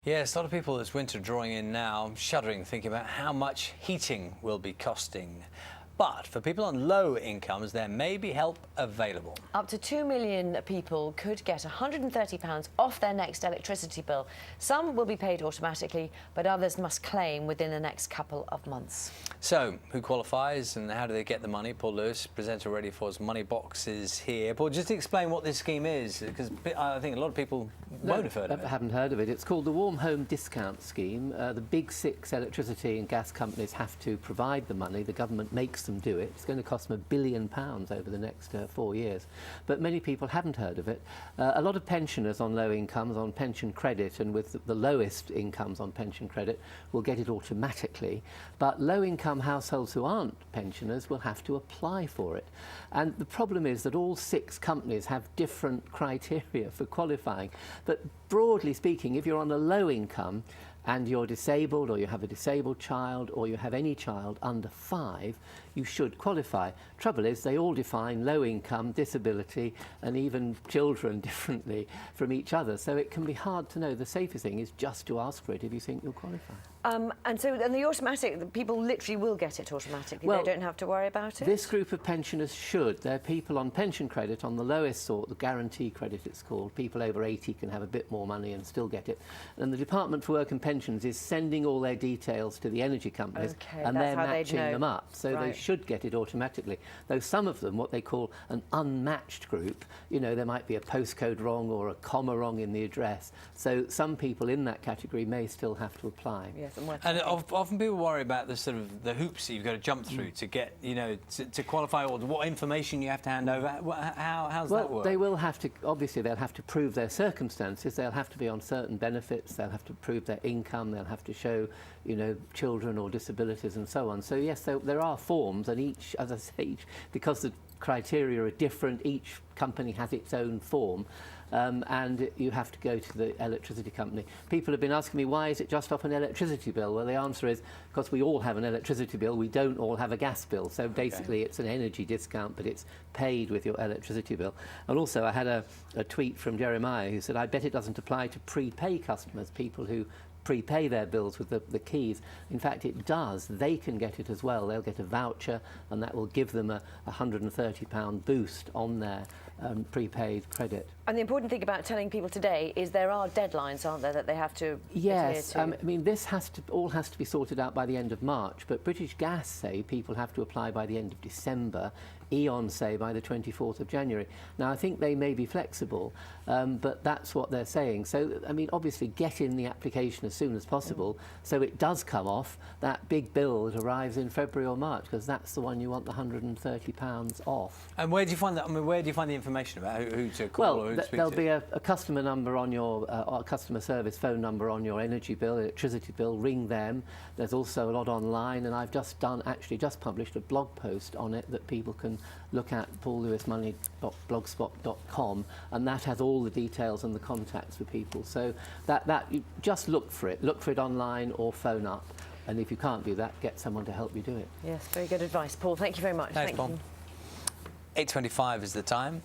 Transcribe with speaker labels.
Speaker 1: Yes, a lot of people as winter drawing in now, shuddering, thinking about how much heating will be costing. But for people on low incomes, there may be help available.
Speaker 2: Up to 2 million people could get £130 off their next electricity bill. Some will be paid automatically, but others must claim within the next couple of months.
Speaker 1: So, who qualifies and how do they get the money? Paul Lewis, presenter of R4's Money Box, is here. Paul, just explain what this scheme is, because I think a lot of people won't have heard of it.
Speaker 3: Haven't heard of it. It's called the Warm Home Discount Scheme. The big six electricity and gas companies have to provide the money. The government makes them do it. It's going to cost them £1 billion over the next 4 years. But many people haven't heard of it. A lot of pensioners on low incomes, on pension credit, and with the lowest incomes on pension credit, will get it automatically. But low-income households who aren't pensioners will have to apply for it. And the problem is that all six companies have different criteria for qualifying. But broadly speaking, if you're on a low income and you're disabled, or you have a disabled child, or you have any child under 5, you should qualify. Trouble is, they all define low income, disability, and even children differently from each other. So it can be hard to know. The safest thing is just to ask for it if you think you'll qualify.
Speaker 2: And the automatic, people literally will get it automatically. Well, they don't have to worry about it?
Speaker 3: This group of pensioners should. They're people on pension credit, on the lowest sort, the guarantee credit it's called. People over 80 can have a bit more money and still get it. And the Department for Work and Pensions is sending all their details to the energy companies, and they're matching them up. So they should get it automatically. Though some of them, what they call an unmatched group, you know, there might be a postcode wrong or a comma wrong in the address. So some people in that category may still have to apply.
Speaker 2: Yes,
Speaker 1: and often people worry about the sort of the hoops that you've got to jump through to get, you know, to qualify, or what information you have to hand over. How's that work?
Speaker 3: They will have to, obviously they'll have to prove their circumstances. They'll have to be on certain benefits. They'll have to prove their income. They'll have to show, you know, children or disabilities and so on. So yes, there are forms, and each, as I say, because the criteria are different, each company has its own form. And you have to go to the electricity company. People have been asking me, why is it just off an electricity bill? Well, the answer is because we all have an electricity bill, we don't all have a gas bill. So basically it's an energy discount, but it's paid with your electricity bill. And also I had a tweet from Jeremiah who said, I bet it doesn't apply to prepay customers, people who prepay their bills with the keys. In fact, it does. They can get it as well. They'll get a voucher, and that will give them a £130 boost on their prepaid credit.
Speaker 2: And the important thing about telling people today is there are deadlines, aren't there, that they have to adhere to?
Speaker 3: I mean, this all has to be sorted out by the end of March, but British Gas say people have to apply by the end of December. E.ON say by the 24th of January. Now, I think they may be flexible, but that's what they're saying. So, I mean, obviously get in the application as soon as possible so it does come off that big bill that arrives in February or March, because that's the one you want the £130 off.
Speaker 1: And where do you find that? I mean, where do you find the information about who to call or who to speak to?
Speaker 3: There'll be a customer number on your customer service phone number on your energy bill, electricity bill. Ring them. There's also a lot online, and I've just published a blog post on it that people can look at, paullewismoney.blogspot.com, and that has all the details and the contacts for people. So that you just look for it online or phone up, and if you can't do that, get someone to help you do it.
Speaker 2: Yes, very good advice, Paul. Thank you very much.
Speaker 1: Thanks, Paul. 8:25 is the time.